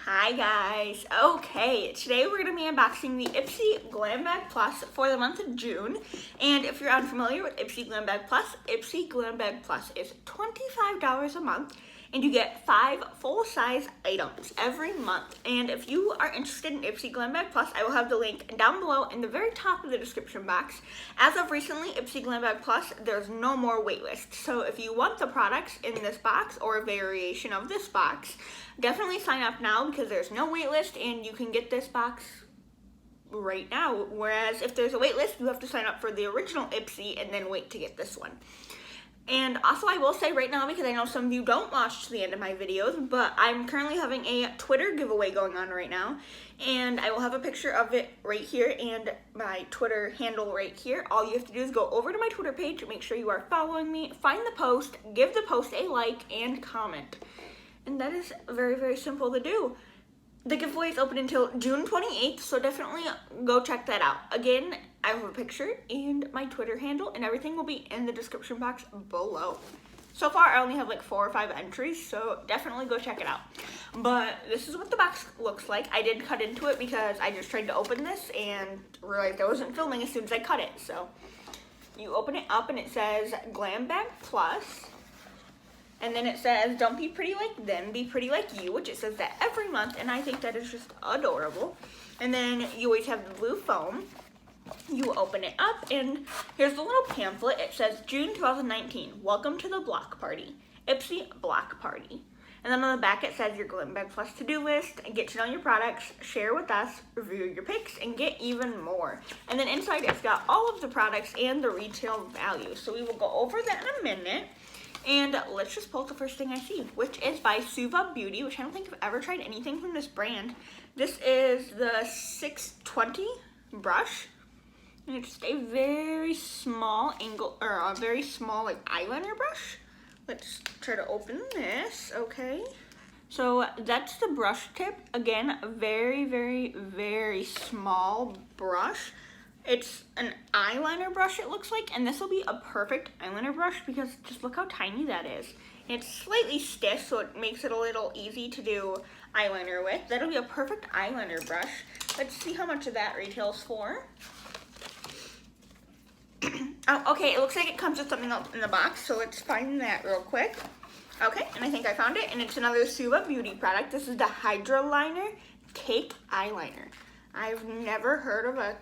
Hi guys. Okay, today we're going to be unboxing the Ipsy Glam Bag Plus for the month of June. And if you're unfamiliar with Ipsy Glam Bag Plus, Ipsy Glam Bag Plus is $25 a month and you get 5 full-size items every month. And if you are interested in Ipsy Glam Bag Plus, I will have the link down below in the very top of the description box. As of recently, Ipsy Glam Bag Plus, there's no more waitlist. So if you want the products in this box or a variation of this box, definitely sign up now because there's no waitlist and you can get this box right now. Whereas if there's a waitlist, you have to sign up for the original Ipsy and then wait to get this one. And also I will say right now, because I know some of you don't watch to the end of my videos, but I'm currently having a Twitter giveaway going on right now. And I will have a picture of it right here and my Twitter handle right here. All you have to do is go over to my Twitter page, make sure you are following me, find the post, give the post a like, and comment. And that is very, very simple to do. The giveaway is open until June 28th, so definitely go check that out. Again, I have a picture and my Twitter handle, and everything will be in the description box below. So far, I only have like 4 or 5 entries, so definitely go check it out. But this is what the box looks like. I did cut into it because I just tried to open this and realized I wasn't filming as soon as I cut it. So you open it up and it says Glam Bag Plus. And then it says, don't be pretty like them, be pretty like you, which it says that every month, and I think that is just adorable. And then you always have the blue foam. You open it up, and here's the little pamphlet. It says, June 2019, welcome to the block party, Ipsy Block Party. And then on the back it says your Glam Bag Plus to-do list, get to know your products, share with us, review your picks, and get even more. And then inside it's got all of the products and the retail value. So we will go over that in a minute. And let's just pull the first thing I see, which is by Suva Beauty, which I don't think I've ever tried anything from this brand. This is the 620 brush. And it's just a very small angle, or a very small like eyeliner brush. Let's try to open this, okay. So that's the brush tip. Again, a very, very, very small brush. It's an eyeliner brush, it looks like, and this will be a perfect eyeliner brush because just look how tiny that is. It's slightly stiff, so it makes it a little easy to do eyeliner with. That'll be a perfect eyeliner brush. Let's see how much of that retails for. Oh, okay, it looks like it comes with something else in the box, so let's find that real quick. Okay, and I think I found it, and it's another Suva Beauty product. This is the Hydra Liner Cake Eyeliner. I've never heard of a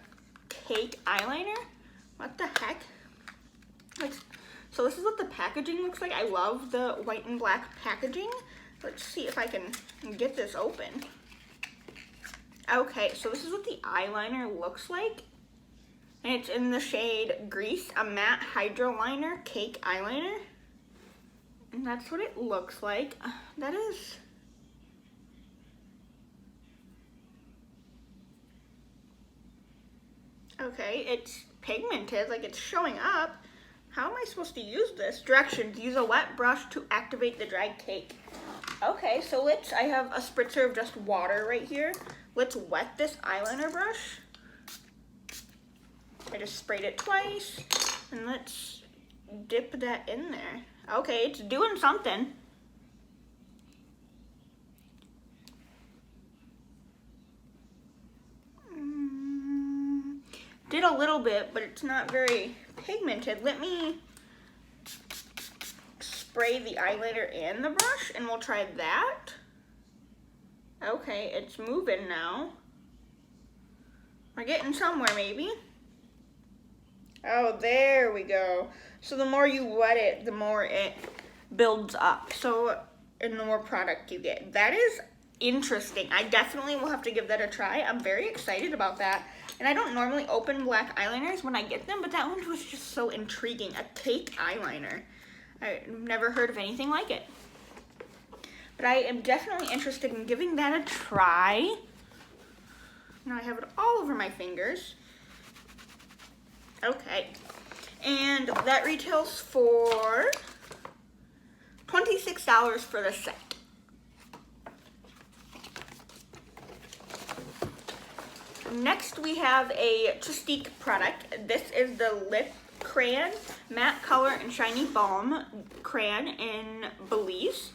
cake eyeliner. What the heck? So this is what the packaging looks like. I love the white and black packaging. Let's see if I can get this open. Okay, so this is what the eyeliner looks like. And it's in the shade Grease, a matte hydro liner cake eyeliner. And that's what it looks like. That is... Okay, it's pigmented, like it's showing up. How am I supposed to use this? Directions, use a wet brush to activate the dried cake. Okay, so I have a spritzer of just water right here. Let's wet this eyeliner brush. I just sprayed it twice, and let's dip that in there. Okay, it's doing something. Did a little bit, but it's not very pigmented. Let me spray the eyeliner and the brush, and we'll try that. Okay, it's moving now. We're getting somewhere, maybe. Oh, there we go. So the more you wet it, the more it builds up. So, and the more product you get. That is interesting. I definitely will have to give that a try. I'm very excited about that. And I don't normally open black eyeliners when I get them, but that one was just so intriguing. A cake eyeliner. I've never heard of anything like it. But I am definitely interested in giving that a try. Now I have it all over my fingers. Okay. And that retails for $26 for the set. Next, we have a Tristique product. This is the Lip Crayon Matte Color and Shiny Balm Crayon in Belize.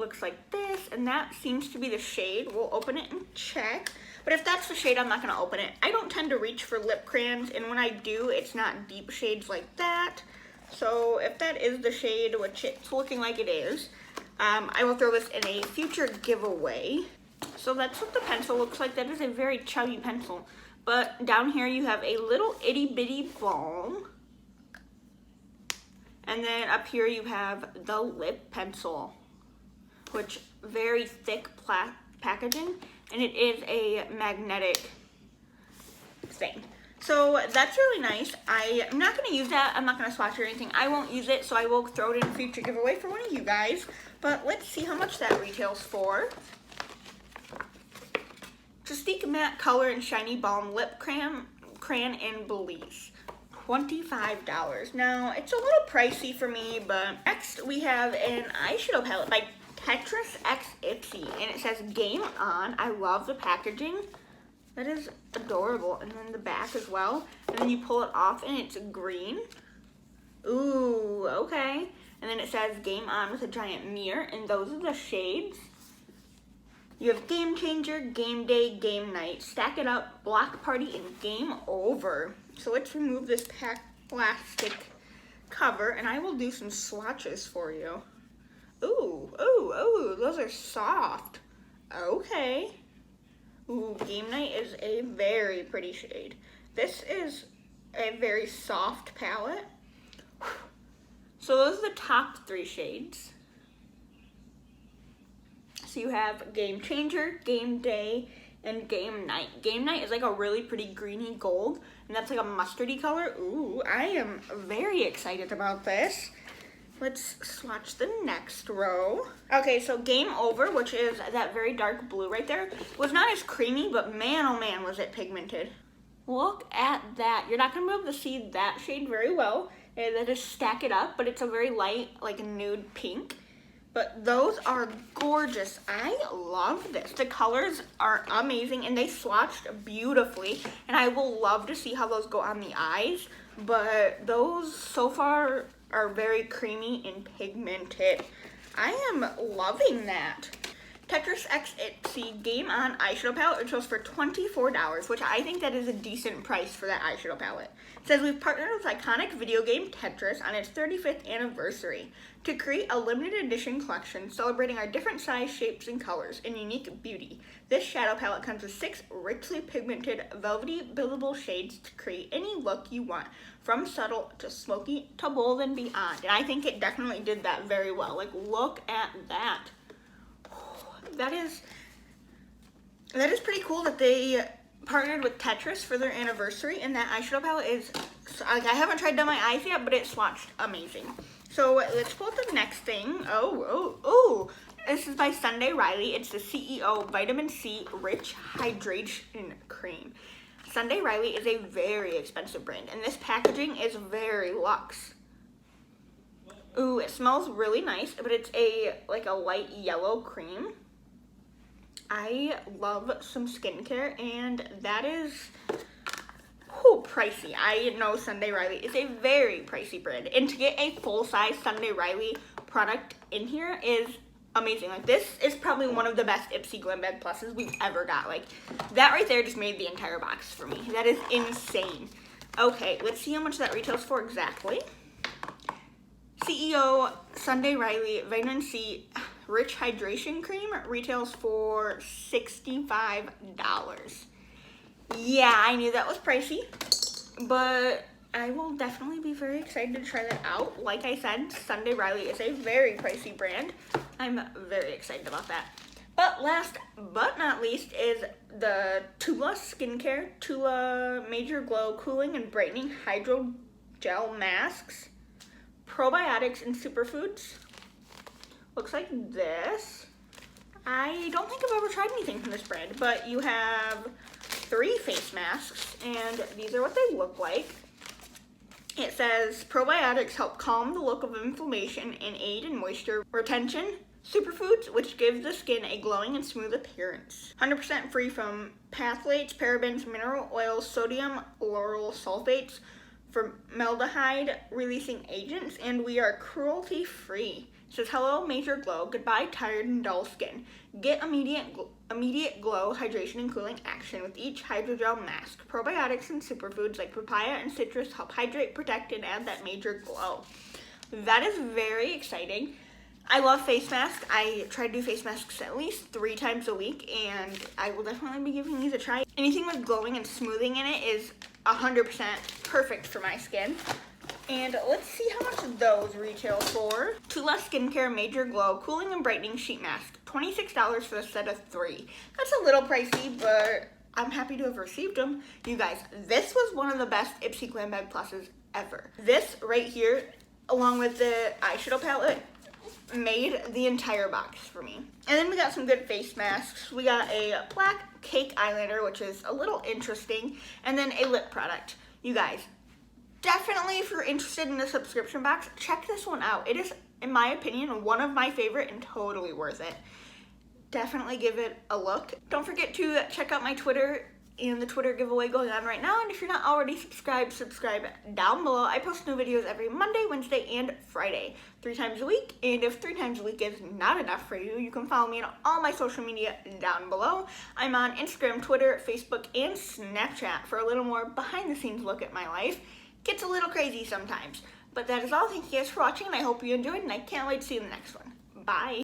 looks like this, and that seems to be the shade. We'll open it and check. But if that's the shade, I'm not gonna open it. I don't tend to reach for lip crayons, and when I do, it's not deep shades like that. So if that is the shade, which it's looking like it is, I will throw this in a future giveaway. So that's what the pencil looks like. That is a very chubby pencil. But down here you have a little itty bitty balm. And then up here you have the lip pencil, which very thick packaging, and it is a magnetic thing. So that's really nice. I'm not gonna use that. I'm not gonna swatch or anything. I won't use it, so I will throw it in a future giveaway for one of you guys. But let's see how much that retails for. Justique Matte Color and Shiny Balm Lip Crayon in Belize. $25. Now, it's a little pricey for me, but next we have an eyeshadow palette by Tetris X Ipsy, and it says Game On. I love the packaging. That is adorable. And then the back as well. And then you pull it off and it's green. Ooh, okay. And then it says Game On with a giant mirror, and those are the shades. You have Game Changer, Game Day, Game Night, Stack It Up, Block Party, and Game Over. So let's remove this plastic cover, and I will do some swatches for you. Ooh, ooh, ooh, those are soft. Okay. Ooh, Game Night is a very pretty shade. This is a very soft palette. So those are the top 3 shades. So you have Game Changer, Game Day, and Game Night. Game Night is like a really pretty greeny gold, and that's like a mustardy color. Ooh, I am very excited about this. Let's swatch the next row. Okay, so Game Over, which is that very dark blue right there, was not as creamy, but man, oh man, was it pigmented. Look at that. You're not gonna be able to see that shade very well. That is Stack It Up, but it's a very light, like a nude pink. But those are gorgeous. I love this. The colors are amazing, and they swatched beautifully, and I will love to see how those go on the eyes. But those so far are very creamy and pigmented. I am loving that. Tetris X Ipsy Game On eyeshadow palette retails for $24, which I think that is a decent price for that eyeshadow palette. It says we've partnered with iconic video game Tetris on its 35th anniversary to create a limited edition collection celebrating our different size, shapes, and colors and unique beauty. This shadow palette comes with 6 richly pigmented, velvety, buildable shades to create any look you want, from subtle to smoky to bold and beyond. And I think it definitely did that very well. Like, look at that. That is pretty cool that they partnered with Tetris for their anniversary, and that eyeshadow palette is, like, I haven't tried on my eyes yet, but it swatched amazing. So let's pull up the next thing. Oh, this is by Sunday Riley. It's the CEO Vitamin C Rich Hydration Cream. Sunday Riley is a very expensive brand, and this packaging is very luxe. Ooh, it smells really nice, but it's like a light yellow cream. I love some skincare, and that is pricey. I know Sunday Riley is a very pricey brand, and to get a full-size Sunday Riley product in here is amazing. Like, this is probably one of the best Ipsy Glam Bag Pluses we've ever got. Like, that right there just made the entire box for me. That is insane. Okay, let's see how much that retails for exactly. CEO Sunday Riley Vitamin C Rich Hydration Cream retails for $65. Yeah, I knew that was pricey, but I will definitely be very excited to try that out. Like I said, Sunday Riley is a very pricey brand. I'm very excited about that. But last but not least is the Tula Skincare Tula Major Glow Cooling and Brightening Hydro Gel Masks, Probiotics and Superfoods. Looks like this. I don't think I've ever tried anything from this brand, but you have 3 face masks, and these are what they look like. It says probiotics help calm the look of inflammation and aid in moisture retention. Superfoods, which give the skin a glowing and smooth appearance. 100% free from phthalates, parabens, mineral oils, sodium lauryl sulfates, formaldehyde releasing agents, and we are cruelty free. It says, hello, major glow. Goodbye, tired and dull skin. Get immediate glow, hydration, and cooling action with each hydrogel mask. Probiotics and superfoods like papaya and citrus help hydrate, protect, and add that major glow. That is very exciting. I love face masks. I try to do face masks at least 3 times a week, and I will definitely be giving these a try. Anything with glowing and smoothing in it is 100% perfect for my skin. And let's see how much those retail for. Tula Skincare Major Glow Cooling and Brightening Sheet Mask. $26 for a set of 3. That's a little pricey, but I'm happy to have received them. You guys, this was one of the best Ipsy Glam Bag Pluses ever. This right here, along with the eyeshadow palette, made the entire box for me. And then we got some good face masks. We got a black cake eyeliner, which is a little interesting, and then a lip product. You guys, definitely if you're interested in the subscription box, check this one out. It is, in my opinion, one of my favorite and totally worth it. Definitely give it a look. Don't forget to check out my Twitter and the Twitter giveaway going on right now. And if you're not already subscribed, subscribe down below. I post new videos every Monday, Wednesday, and Friday, 3 times a week. And if 3 times a week is not enough for you, you can follow me on all my social media down below. I'm on Instagram, Twitter, Facebook, and Snapchat for a little more behind the scenes look at my life. Gets a little crazy sometimes. But that is all. Thank you guys for watching, and I hope you enjoyed, and I can't wait to see you in the next one. Bye.